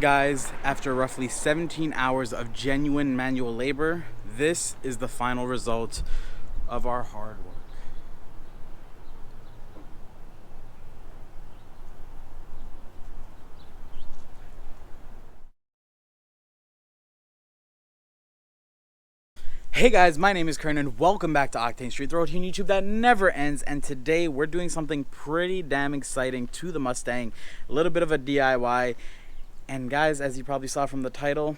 Guys, after roughly 17 hours of genuine manual labor, this is the final result of our hard work. Hey guys, my name is Karud and welcome back to Octane Street, the road here on YouTube that never ends. And today we're doing something pretty damn exciting to the Mustang, a little bit of a DIY. And guys, as you probably saw from the title,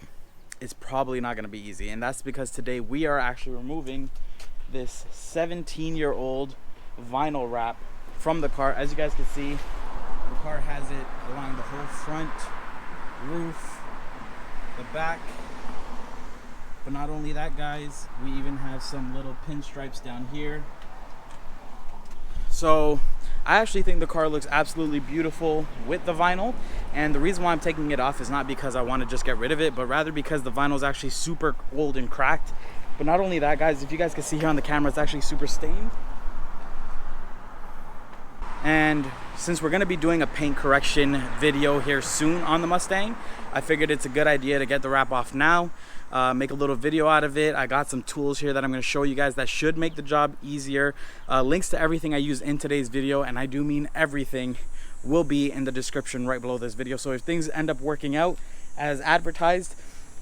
it's probably not going to be easy. And that's because today we are actually removing this 17-year-old vinyl wrap from the car. As you guys can see, the car has it along the whole front, roof, the back. But not only that, guys, we even have some little pinstripes down here. So I actually think the car looks absolutely beautiful with the vinyl. And the reason why I'm taking it off is not because I want to just get rid of it, but rather because the vinyl is actually super old and cracked. But not only that, guys, if you guys can see here on the camera, it's actually super stained. And since we're going to be doing a paint correction video here soon on the Mustang, I figured it's a good idea to get the wrap off now, make a little video out of it. I got some tools here that I'm going to show you guys that should make the job easier. Links to everything I use in today's video, and I do mean everything, will be in the description right below this video. So if things end up working out as advertised,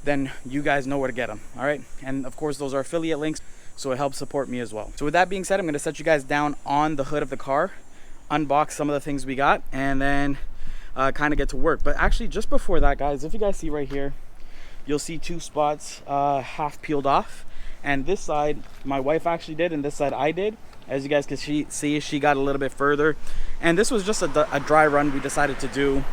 then you guys know where to get them. All right, and of course those are affiliate links, so it helps support me as well. So with that being said, I'm going to set you guys down on the hood of the car, unbox some of the things we got, and then kind of get to work. But actually, just before that, guys, if you guys see right here, you'll see two spots half peeled off, and this side my wife actually did and this side I did. As you guys can see, she got a little bit further, and this was just a dry run we decided to do.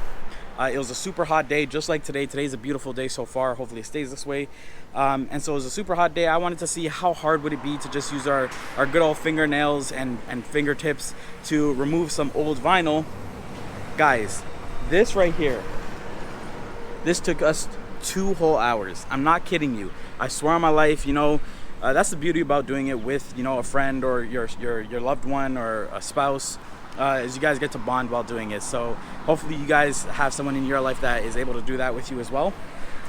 It was a super hot day, just like today. Today's a beautiful day so far. Hopefully it stays this way. And so it was a super hot day. I wanted to see how hard would it be to just use our good old fingernails and fingertips to remove some old vinyl. Guys, this right here, this took us 2 whole hours. I'm not kidding you. I swear on my life, you know, that's the beauty about doing it with, you know, a friend or your loved one or a spouse. Is you guys get to bond while doing it. So hopefully you guys have someone in your life that is able to do that with you as well.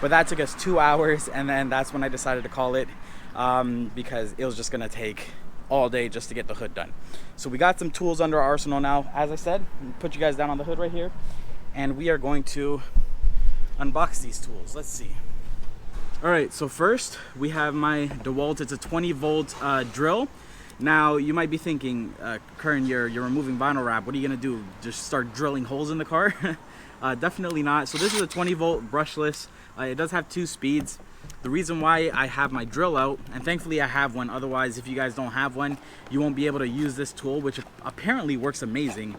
But that took us 2 hours, and then that's when I decided to call it, because it was just gonna take all day just to get the hood done. So we got some tools under our arsenal now. As I said, put you guys down on the hood right here, and we are going to unbox these tools. Let's see. All right, so first we have my DeWalt. It's a 20-volt drill. Now you might be thinking, Kern, you're removing vinyl wrap. What are you gonna do? Just start drilling holes in the car? Definitely not. So this is a 20-volt brushless. It does have 2 speeds. The reason why I have my drill out, and thankfully I have one, otherwise if you guys don't have one, you won't be able to use this tool, which apparently works amazing.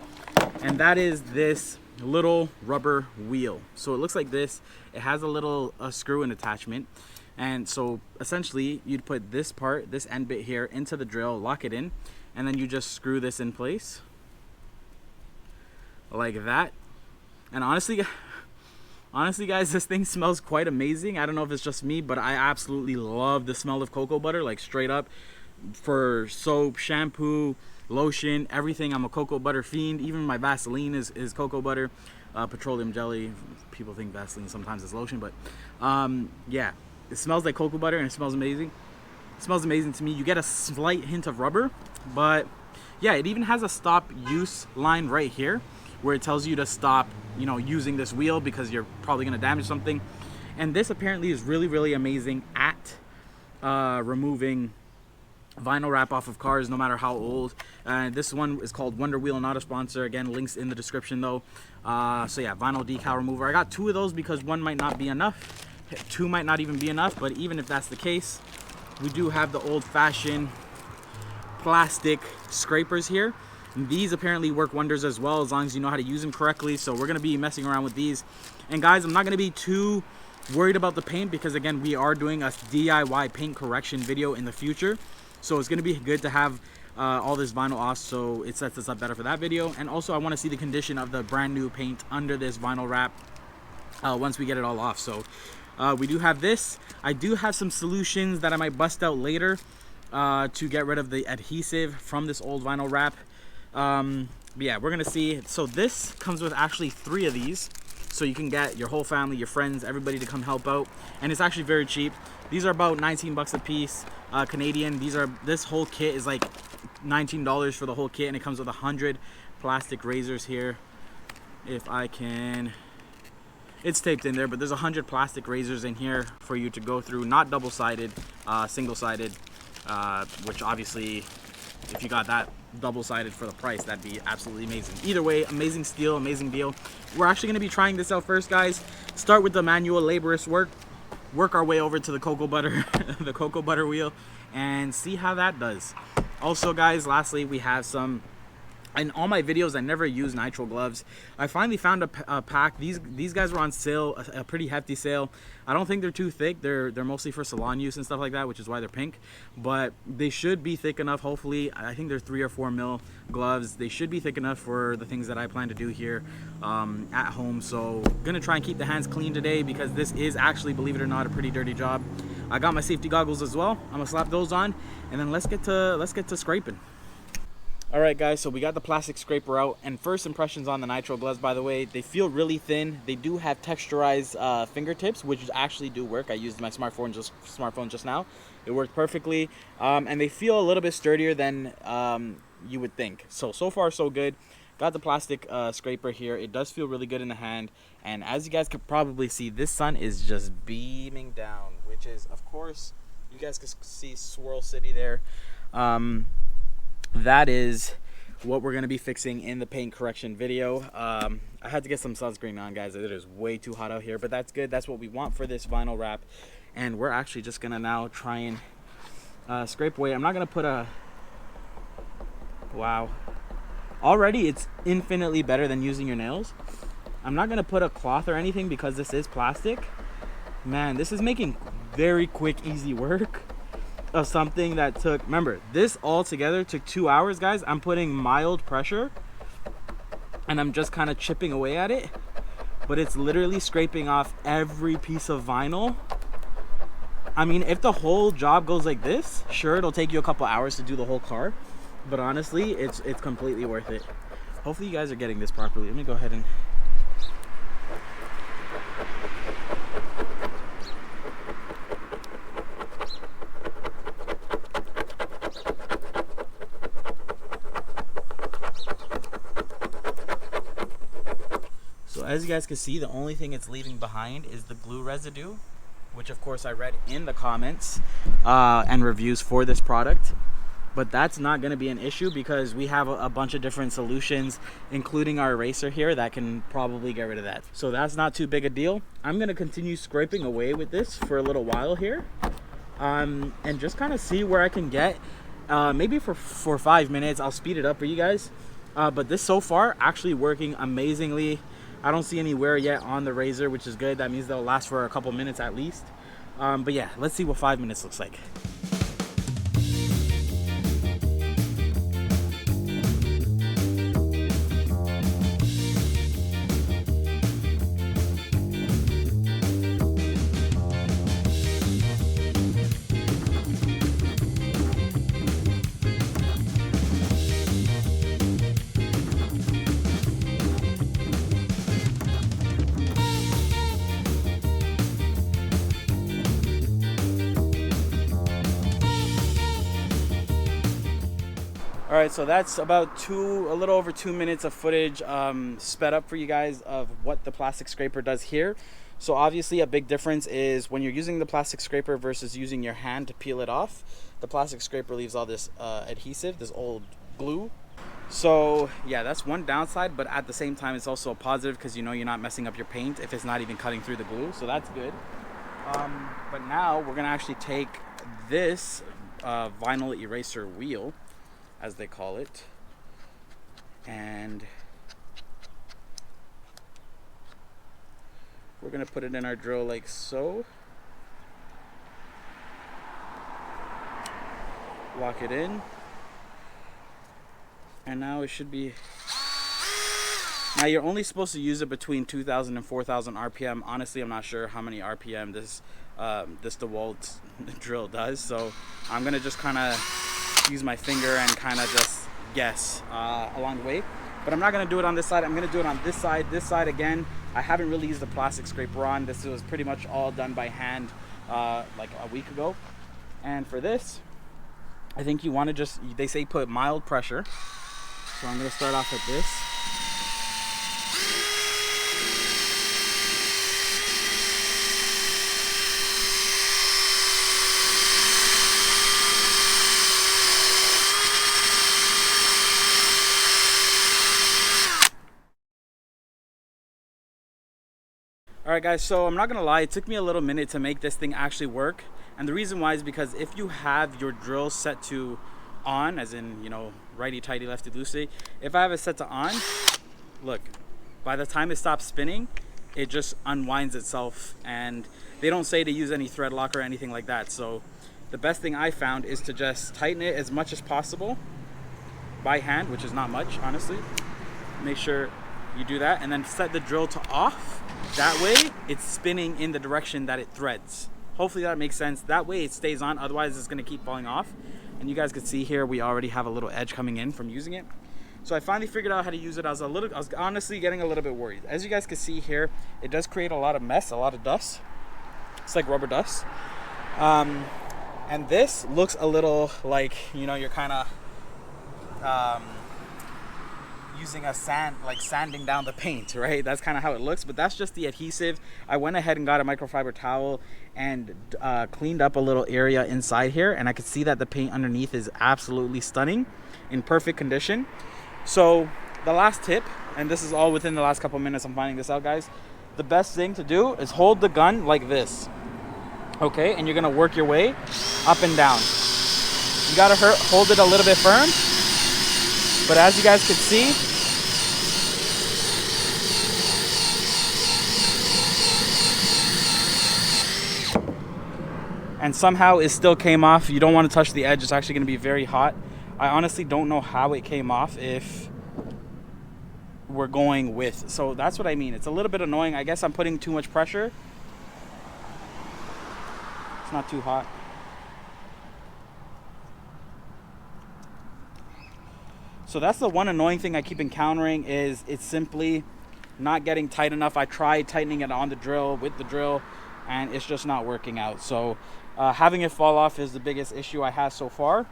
And that is this little rubber wheel. So it looks like this. It has a little screw and attachment. And so essentially you'd put this part, this end bit here, into the drill, lock it in, and then you just screw this in place like that. And honestly guys, this thing smells quite amazing. I don't know if it's just me, but I absolutely love the smell of cocoa butter, like straight up. For soap, shampoo, lotion, everything, I'm a cocoa butter fiend. Even my Vaseline is cocoa butter. Petroleum jelly, people think Vaseline sometimes is lotion, but yeah, it smells like cocoa butter and it smells amazing. It smells amazing to me. You get a slight hint of rubber, but yeah, it even has a stop use line right here where it tells you to stop, you know, using this wheel because you're probably going to damage something. And this apparently is really amazing at removing vinyl wrap off of cars, no matter how old. This one is called Wonder Wheel, not a sponsor. Again, links in the description though. So yeah, vinyl decal remover. I got 2 of those because 1 might not be enough. 2 might not even be enough, but even if that's the case, we do have the old-fashioned plastic scrapers here. And these apparently work wonders as well, as long as you know how to use them correctly. So we're going to be messing around with these. And guys, I'm not going to be too worried about the paint because again, we are doing a DIY paint correction video in the future. So it's going to be good to have all this vinyl off, so it sets us up better for that video. And also I want to see the condition of the brand new paint under this vinyl wrap once we get it all off. So we do have this. I do have some solutions that I might bust out later to get rid of the adhesive from this old vinyl wrap. But yeah, we're gonna see. So this comes with actually 3 of these. so you can get your whole family, your friends, everybody to come help out. And it's actually very cheap. These are about 19 bucks a piece, Canadian. This whole kit is like $19 for the whole kit, and it comes with 100 plastic razors here. If I can, it's taped in there, but there's 100 plastic razors in here for you to go through. Not double-sided, single-sided, which obviously, if you got that double-sided for the price, that'd be absolutely amazing. Either way, amazing steal, amazing deal. We're actually going to be trying this out first, guys. Start with the manual laborious work our way over to the cocoa butter the cocoa butter wheel, and see how that does. Also, guys, lastly, we have some, in all my videos I never use nitrile gloves. I finally found a pack. These guys were on sale, a pretty hefty sale. I don't think they're too thick. They're mostly for salon use and stuff like that, which is why they're pink, but they should be thick enough. Hopefully, I think they're 3 or 4 mil gloves. They should be thick enough for the things that I plan to do here at home. So gonna try and keep the hands clean today, because this is actually, believe it or not, a pretty dirty job. I got my safety goggles as well. I'm gonna slap those on, and then let's get to scraping. All right, guys, so we got the plastic scraper out, and first impressions on the nitrile gloves, by the way, they feel really thin. They do have texturized fingertips, which actually do work. I used my smartphone just now. It worked perfectly, and they feel a little bit sturdier than you would think. So far, so good. Got the plastic scraper here. It does feel really good in the hand, and as you guys could probably see, this sun is just beaming down, which is, of course, you guys can see Swirl City there. That is what we're going to be fixing in the paint correction video. I had to get some sunscreen on, guys. It is way too hot out here, but that's good. That's what we want for this vinyl wrap. And we're actually just going to now try and scrape away. I'm not going to put a... Wow. Already it's infinitely better than using your nails. I'm not going to put a cloth or anything because this is plastic. Man, this is making very quick, easy work of something that took, remember, this all together took 2 hours, guys. I'm putting mild pressure and I'm just kind of chipping away at it, but it's literally scraping off every piece of vinyl. I mean, if the whole job goes like this, sure, it'll take you a couple hours to do the whole car, but honestly, it's completely worth it. Hopefully you guys are getting this properly. Let me go ahead and... As you guys can see, the only thing it's leaving behind is the glue residue, which of course I read in the comments and reviews for this product. But that's not going to be an issue because we have a bunch of different solutions, including our eraser here, that can probably get rid of that. So that's not too big a deal. I'm going to continue scraping away with this for a little while here, and just kind of see where I can get. Maybe for 5 minutes. I'll speed it up for you guys. But this so far actually working amazingly. I don't see any wear yet on the razor, which is good. That means they'll last for a couple minutes at least. But yeah, let's see what 5 minutes looks like. All right, so that's about a little over 2 minutes of footage sped up for you guys of what the plastic scraper does here. So obviously a big difference is when you're using the plastic scraper versus using your hand to peel it off. The plastic scraper leaves all this adhesive, this old glue. So yeah, that's one downside, but at the same time it's also a positive because you know you're not messing up your paint if it's not even cutting through the glue, so that's good. But now we're gonna actually take this vinyl eraser wheel, as they call it, and we're gonna put it in our drill like so. Lock it in, and now it should be. Now you're only supposed to use it between 2,000 and 4,000 RPM. Honestly, I'm not sure how many RPM this DeWalt drill does, so I'm gonna just kind of use my finger and kind of just guess along the way. But I'm not going to do it on this side. I'm going to do it on this side again, I haven't really used the plastic scraper on. This was pretty much all done by hand like a week ago. And for this, I think you want to just, they say put mild pressure. So I'm going to start off with this. Alright guys, so I'm not gonna lie, it took me a little minute to make this thing actually work. And the reason why is because if you have your drill set to on, as in, you know, righty tighty, lefty loosey, if I have it set to on, look, by the time it stops spinning, it just unwinds itself. And they don't say to use any thread lock or anything like that. So the best thing I found is to just tighten it as much as possible by hand, which is not much, honestly. Make sure you do that, and then set the drill to off. That way it's spinning in the direction that it threads. Hopefully that makes sense. That way it stays on, otherwise it's gonna keep falling off. And you guys can see here, we already have a little edge coming in from using it. So I finally figured out how to use it. I was honestly getting a little bit worried. As you guys can see here, it does create a lot of mess, a lot of dust. It's like rubber dust. And this looks a little like, you know, you're kind of using a sanding down the paint, right? That's kind of how it looks, but that's just the adhesive. I went ahead and got a microfiber towel and cleaned up a little area inside here, and I could see that the paint underneath is absolutely stunning, in perfect condition. So the last tip, and this is all within the last couple minutes I'm finding this out, guys, the best thing to do is hold the gun like this, okay? And you're gonna work your way up and down. You gotta hold it a little bit firm, but as you guys can see, and somehow it still came off. You don't want to touch the edge, it's actually going to be very hot. I honestly don't know how it came off if we're going with. So that's what I mean. It's a little bit annoying. I guess I'm putting too much pressure. It's not too hot. So that's the one annoying thing I keep encountering, is it's simply not getting tight enough. I tried tightening it on the drill, with the drill, and it's just not working out. So having it fall off is the biggest issue I have so far.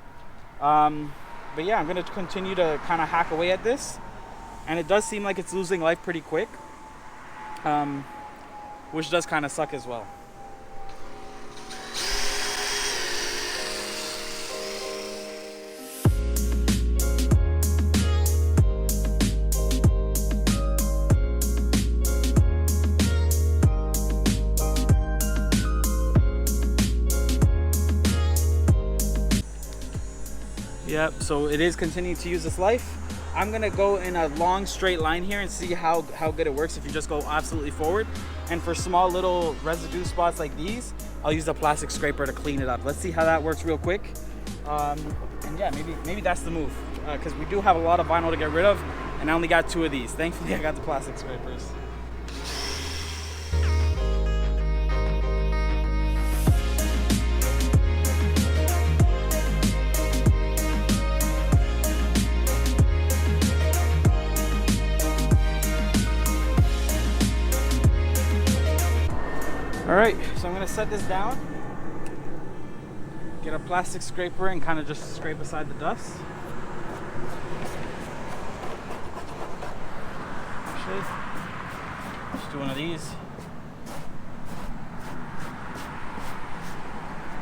But yeah, I'm going to continue to kind of hack away at this. And it does seem like it's losing life pretty quick, which does kind of suck as well. Yep, so it is continuing to use its life. I'm gonna go in a long straight line here and see how good it works if you just go absolutely forward. And for small little residue spots like these, I'll use the plastic scraper to clean it up. Let's see how that works real quick. And yeah, maybe that's the move, because we do have a lot of vinyl to get rid of, and I only got 2 of these. Thankfully, I got the plastic scrapers. Alright, so I'm going to set this down, get a plastic scraper and kind of just scrape aside the dust. Actually, just do one of these.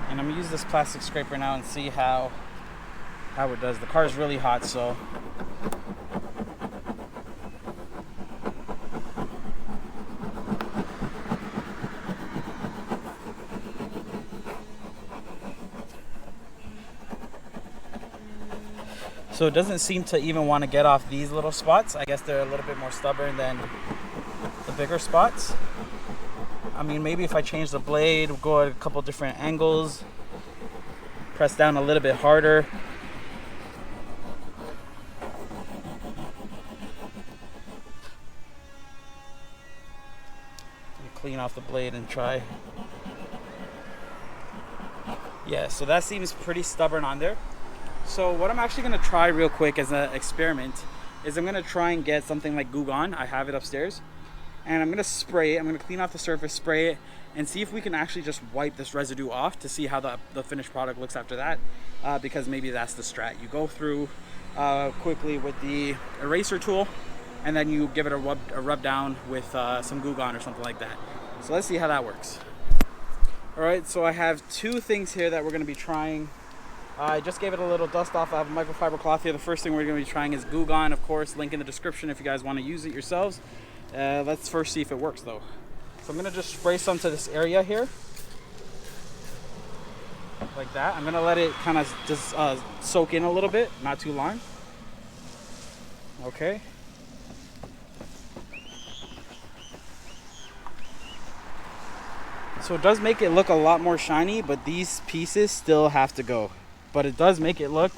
And I'm going to use this plastic scraper now and see how it does. The car is really hot, so it doesn't seem to even want to get off these little spots. I guess they're a little bit more stubborn than the bigger spots. I mean, maybe if I change the blade, go at a couple different angles, press down a little bit harder. Clean off the blade and try. Yeah, so that seems pretty stubborn on there. So what I'm actually going to try real quick as an experiment is I'm going to try and get something like Goo Gone. I have it upstairs. and I'm gonna spray it. I'm gonna clean off the surface, spray it, and see if we can actually just wipe this residue off to see how the finished product looks after that, because maybe that's the strat. You go through quickly with the eraser tool, and then you give it a rub down with some Goo Gone or something like that. So let's see how that works. All right, so I have two things here that we're gonna be trying. I just gave it a little dust off. I have a microfiber cloth here. The first thing we're going to be trying is Goo Gone, of course. Link in the description if you guys want to use it yourselves. Let's first see if it works though. So I'm going to just spray some to this area here. Like that. I'm going to let it kind of just soak in a little bit, not too long. Okay. So it does make it look a lot more shiny, but these pieces still have to go. But it does make it look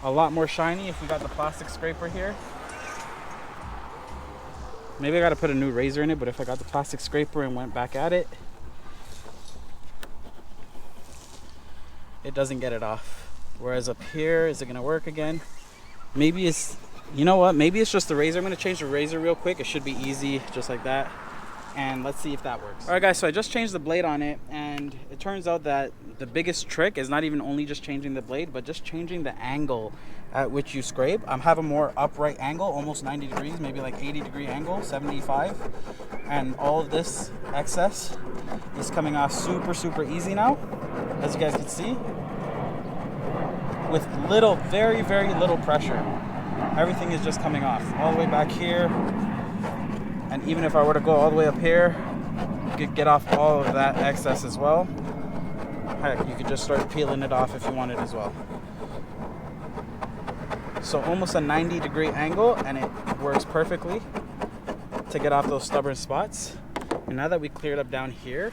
a lot more shiny if we got the plastic scraper here. Maybe I got to put a new razor in it, but if I got the plastic scraper and went back at it, it doesn't get it off. Whereas up here, is it going to work again? Maybe it's, you know what? Maybe it's just the razor. I'm going to change the razor real quick. It should be easy, just like that. And let's see if that works. All right, guys, so I just changed the blade on it, and it turns out that the biggest trick is not even only just changing the blade, but just changing the angle at which you scrape. I'm having a more upright angle, almost 90 degrees, maybe like 80-degree angle, 75. And all of this excess is coming off super, super easy now, as you guys can see, with little, very, very little pressure. Everything is just coming off all the way back here. And even if I were to go all the way up here, you could get off all of that excess as well. Heck, you could just start peeling it off if you wanted as well. So almost a 90-degree angle, and it works perfectly to get off those stubborn spots. And now that we cleared up down here,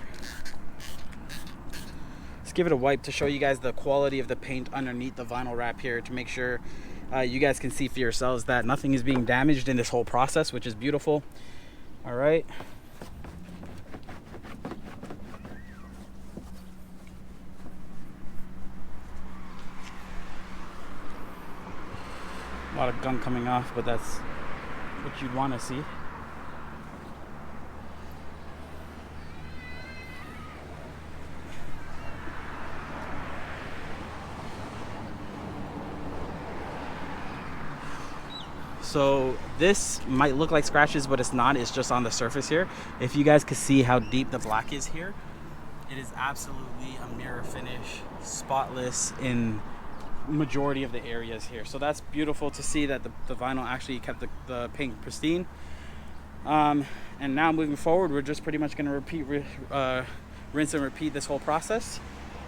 let's give it a wipe to show you guys the quality of the paint underneath the vinyl wrap here, to make sure you guys can see for yourselves that nothing is being damaged in this whole process, which is beautiful. All right. A lot of gunk coming off, but that's what you'd want to see. So this might look like scratches, but it's not. It's just on the surface here. If you guys could see how deep the black is here, it is absolutely a mirror finish, spotless in majority of the areas here. So that's beautiful to see that the vinyl actually kept the paint pristine. And now moving forward, we're just pretty much going to rinse and repeat this whole process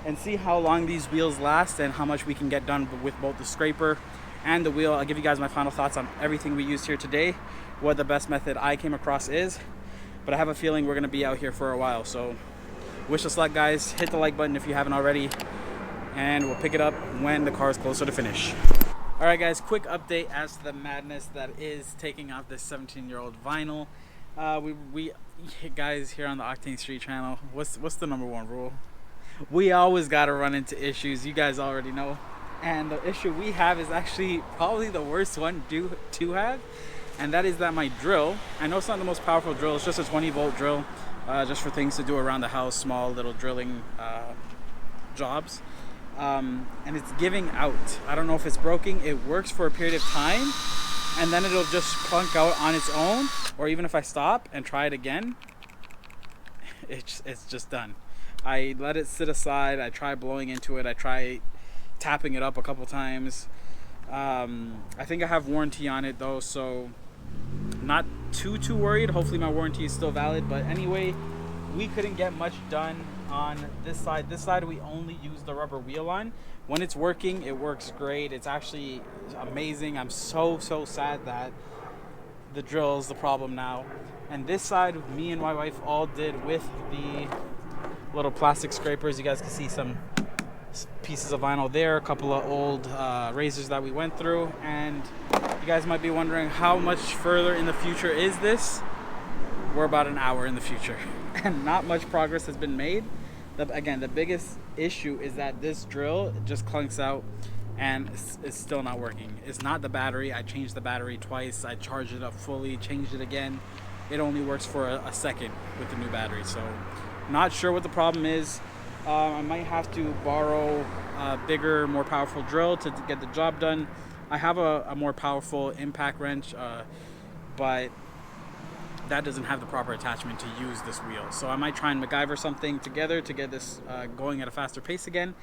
and see how long these wheels last and how much we can get done with both the scraper and the wheel. I'll give you guys my final thoughts on everything we used here today, what the best method I came across is, but I have a feeling we're gonna be out here for a while. So wish us luck, guys. Hit the like button if you haven't already, and we'll pick it up when the car is closer to finish. All right, guys, quick update as to the madness that is taking off this 17-year-old vinyl. We guys here on the Octane Street channel, what's the number one rule? We always gotta run into issues. You guys already know. And the issue we have is actually probably the worst one to have, and that is that my drill, I know it's not the most powerful drill, it's just a 20-volt drill, just for things to do around the house, small little drilling jobs, and it's giving out. I don't know if it's broken. It works for a period of time, and then it'll just plunk out on its own, or even if I stop and try it again, it's just done. I let it sit aside, I try blowing into it, I try tapping it up a couple times. I think I have warranty on it though, so not too worried. Hopefully my warranty is still valid, but anyway, we couldn't get much done on this side. This side we only use the rubber wheel on. When it's working, it works great. It's actually amazing. I'm so sad that the drill is the problem now. And this side, me and my wife all did with the little plastic scrapers. You guys can see some pieces of vinyl there, a couple of old razors that we went through, and you guys might be wondering how much further in the future is this. We're about an hour in the future and not much progress has been made. Again, the biggest issue is that this drill just clunks out and it's still not working. It's not the battery. I changed the battery twice. I charged it up fully, changed it again, it only works for a second with the new battery. So not sure what the problem is. I might have to borrow a bigger, more powerful drill to get the job done. I have a more powerful impact wrench, but that doesn't have the proper attachment to use this wheel. So I might try and MacGyver something together to get this going at a faster pace again.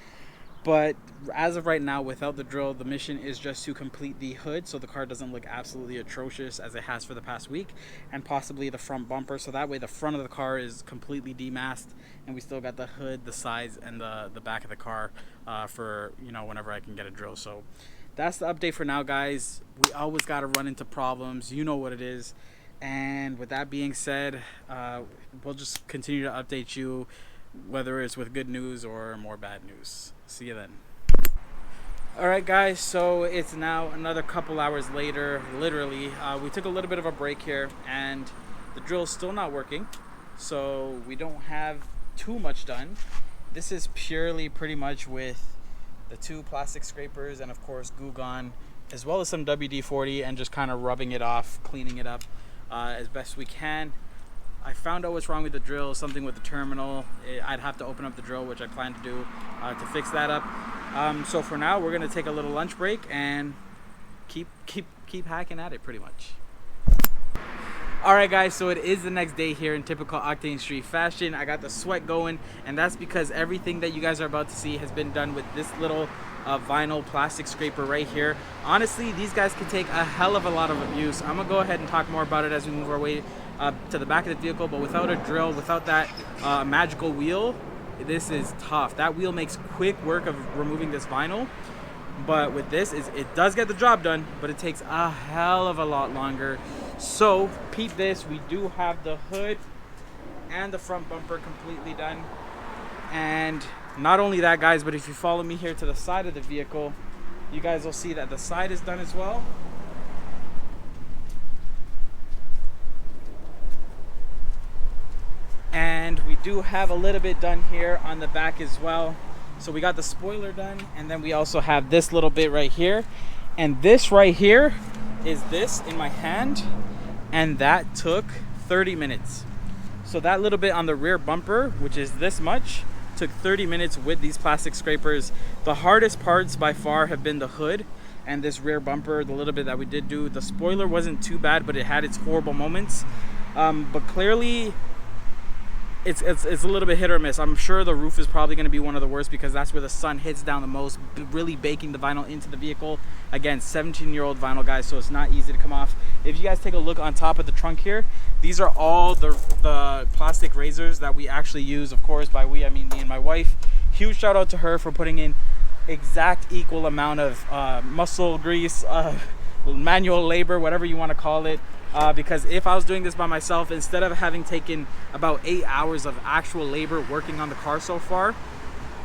But as of right now, without the drill, the mission is just to complete the hood so the car doesn't look absolutely atrocious as it has for the past week, and possibly the front bumper, so that way the front of the car is completely demasked and we still got the hood, the sides, and the back of the car for, you know, whenever I can get a drill. So that's the update for now, guys. We always got to run into problems, you know what it is. And with that being said, we'll just continue to update you, whether it's with good news or more bad news. See you then. Alright guys, so it's now another couple hours later, literally. We took a little bit of a break here and the drill's still not working, so we don't have too much done. This is purely pretty much with the 2 plastic scrapers and of course Goo Gone, as well as some WD-40, and just kind of rubbing it off, cleaning it up as best we can. I found out what's wrong with the drill, something with the terminal. I'd have to open up the drill, which I plan to do to fix that up. So for now, we're gonna take a little lunch break and keep hacking at it pretty much. Alright guys, so it is the next day here in typical Octane Street fashion. I got the sweat going, and that's because everything that you guys are about to see has been done with this little vinyl plastic scraper right here. Honestly, these guys can take a hell of a lot of abuse. I'm gonna go ahead and talk more about it as we move our way to the back of the vehicle, but without a drill, without that magical wheel, this is tough. That wheel makes quick work of removing this vinyl, but with this, it does get the job done, but it takes a hell of a lot longer. So peep this, we do have the hood and the front bumper completely done. And not only that guys, but if you follow me here to the side of the vehicle, you guys will see that the side is done as well. And we do have a little bit done here on the back as well. So we got the spoiler done, and then we also have this little bit right here. And this right here is this in my hand, and that took 30 minutes. So that little bit on the rear bumper, which is this much, took 30 minutes with these plastic scrapers. The hardest parts by far have been the hood and this rear bumper, the little bit that we did do. The spoiler wasn't too bad, but it had its horrible moments. But clearly, it's a little bit hit or miss. I'm sure the roof is probably going to be one of the worst because that's where the sun hits down the most, really baking the vinyl into the vehicle. Again, 17-year-old vinyl, guys, so it's not easy to come off. If you guys take a look on top of the trunk here, these are all the plastic razors that we actually use. Of course, by we, I mean me and my wife. Huge shout out to her for putting in exact equal amount of muscle grease, manual labor, whatever you want to call it. Because if I was doing this by myself, instead of having taken about 8 hours of actual labor working on the car so far,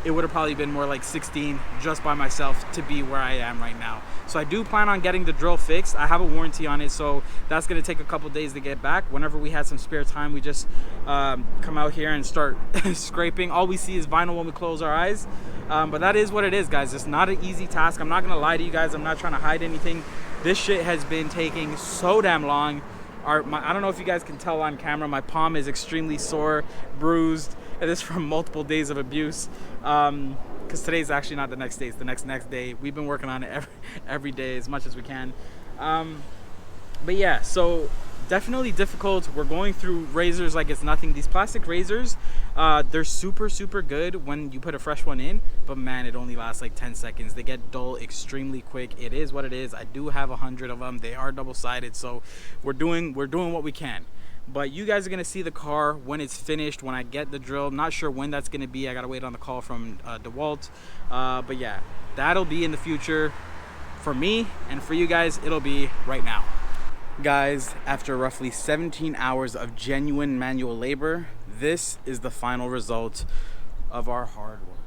it would have probably been more like 16 just by myself to be where I am right now. So I do plan on getting the drill fixed. I have a warranty on it, so that's going to take a couple days to get back. Whenever we had some spare time, we just come out here and start scraping. All we see is vinyl when we close our eyes. But that is what it is, guys. It's not an easy task. I'm not going to lie to you guys. I'm not trying to hide anything. This shit has been taking so damn long. I don't know if you guys can tell on camera, my palm is extremely sore, bruised. It is from multiple days of abuse. Because today's actually not the next day, it's the next day. We've been working on it every day as much as we can. But yeah, so definitely difficult. We're going through razors like it's nothing. These plastic razors, they're super good when you put a fresh one in, but man, it only lasts like 10 seconds. They get dull extremely quick. It is what it is. I do have 100 of them. They are double-sided, so we're doing what we can. But you guys are gonna see the car when it's finished, when I get the drill. Not sure when that's gonna be. I gotta wait on the call from DeWalt. But yeah, that'll be in the future for me, and for you guys, it'll be right now. Guys, after roughly 17 hours of genuine manual labor, this is the final result of our hard work.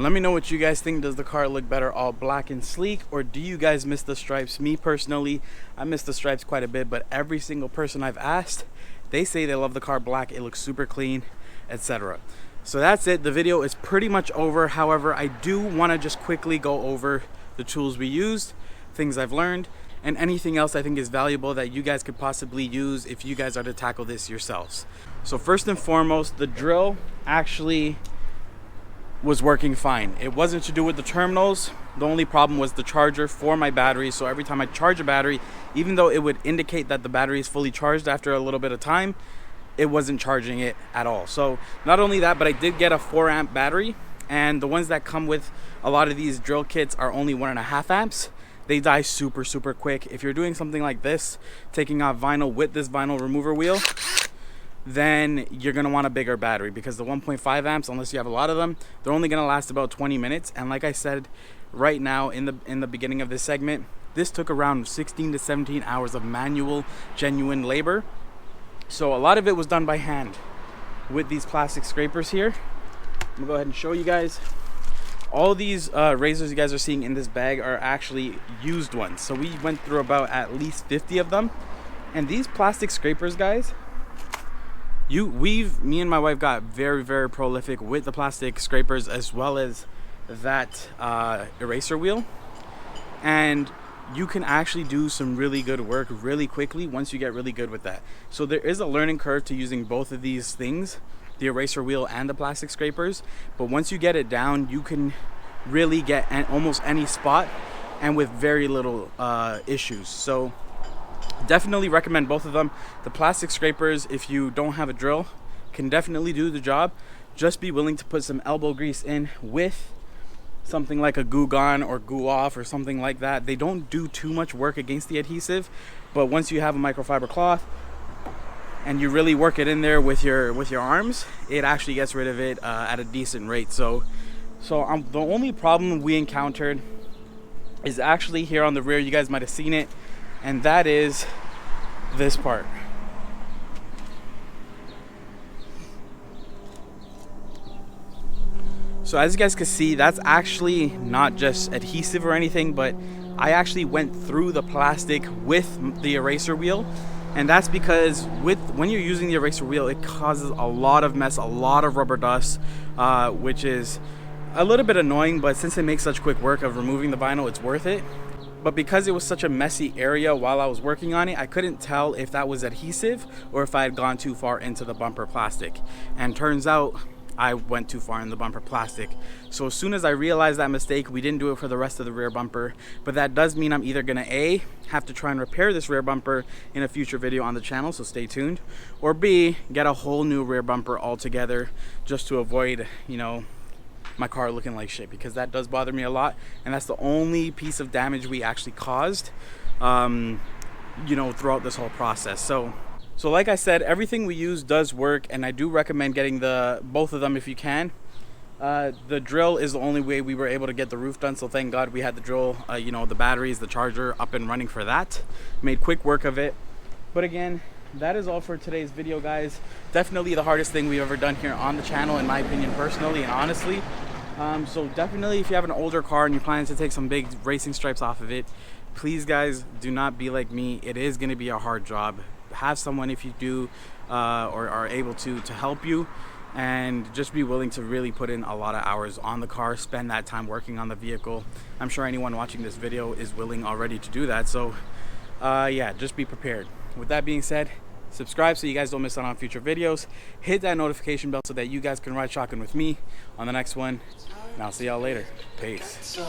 Let me know what you guys think. Does the car look better all black and sleek, or do you guys miss the stripes? Me personally, I miss the stripes quite a bit, but every single person I've asked, they say they love the car black. It looks super clean, etc. So that's it. The video is pretty much over. However, I do want to just quickly go over the tools we used, things I've learned, and anything else I think is valuable that you guys could possibly use if you guys are to tackle this yourselves. So first and foremost, the drill actually was working fine. It wasn't to do with the terminals. The only problem was the charger for my battery. So every time I charge a battery, even though it would indicate that the battery is fully charged after a little bit of time, it wasn't charging it at all. So not only that, but I did get a 4 amp battery, and the ones that come with a lot of these drill kits are only 1.5 amps. They die super quick. If you're doing something like this, taking off vinyl with this vinyl remover wheel, then you're gonna want a bigger battery, because the 1.5 amps, unless you have a lot of them, they're only gonna last about 20 minutes. And like I said right now in the beginning of this segment, this took around 16 to 17 hours of manual, genuine labor. So a lot of it was done by hand with these plastic scrapers here. I'm gonna go ahead and show you guys. All these razors you guys are seeing in this bag are actually used ones. So we went through about at least 50 of them. And these plastic scrapers, guys, me and my wife got very prolific with the plastic scrapers, as well as that eraser wheel. And you can actually do some really good work really quickly once you get really good with that. So there is a learning curve to using both of these things, the eraser wheel and the plastic scrapers. But once you get it down, you can really get almost any spot and with very little issues. So definitely recommend both of them. The plastic scrapers, if you don't have a drill, can definitely do the job. Just be willing to put some elbow grease in with something like a Goo Gone or Goo Off or something like that. They don't do too much work against the adhesive, but once you have a microfiber cloth and you really work it in there with your arms, it actually gets rid of it at a decent rate. So the only problem we encountered is actually here on the rear. You guys might have seen it, and that is this part. So as you guys can see, that's actually not just adhesive or anything, but I actually went through the plastic with the eraser wheel. And that's because when you're using the eraser wheel, it causes a lot of mess, a lot of rubber dust, which is a little bit annoying, but since it makes such quick work of removing the vinyl, it's worth it. But because it was such a messy area while I was working on it, I couldn't tell if that was adhesive or if I had gone too far into the bumper plastic. And turns out I went too far in the bumper plastic. So as soon as I realized that mistake, we didn't do it for the rest of the rear bumper. But that does mean I'm either gonna A, have to try and repair this rear bumper in a future video on the channel, so stay tuned, or B, get a whole new rear bumper altogether, just to avoid, you know, my car looking like shit, because that does bother me a lot. And that's the only piece of damage we actually caused, you know, throughout this whole process. So like I said, everything we use does work, and I do recommend getting both of them if you can. The drill is the only way we were able to get the roof done, so thank God we had the drill, you know, the batteries, the charger up and running for that. Made quick work of it. But again, that is all for today's video, guys. Definitely the hardest thing we've ever done here on the channel, in my opinion, personally and honestly. So definitely, if you have an older car and you're planning to take some big racing stripes off of it, please guys, do not be like me. It is going to be a hard job. Have someone, if you do or are able to help you, and just be willing to really put in a lot of hours on the car, spend that time working on the vehicle. I'm sure anyone watching this video is willing already to do that. So yeah, just be prepared. With that being said, subscribe so you guys don't miss out on future videos. Hit that notification bell so that you guys can ride shotgun with me on the next one, and I'll see y'all later. Peace.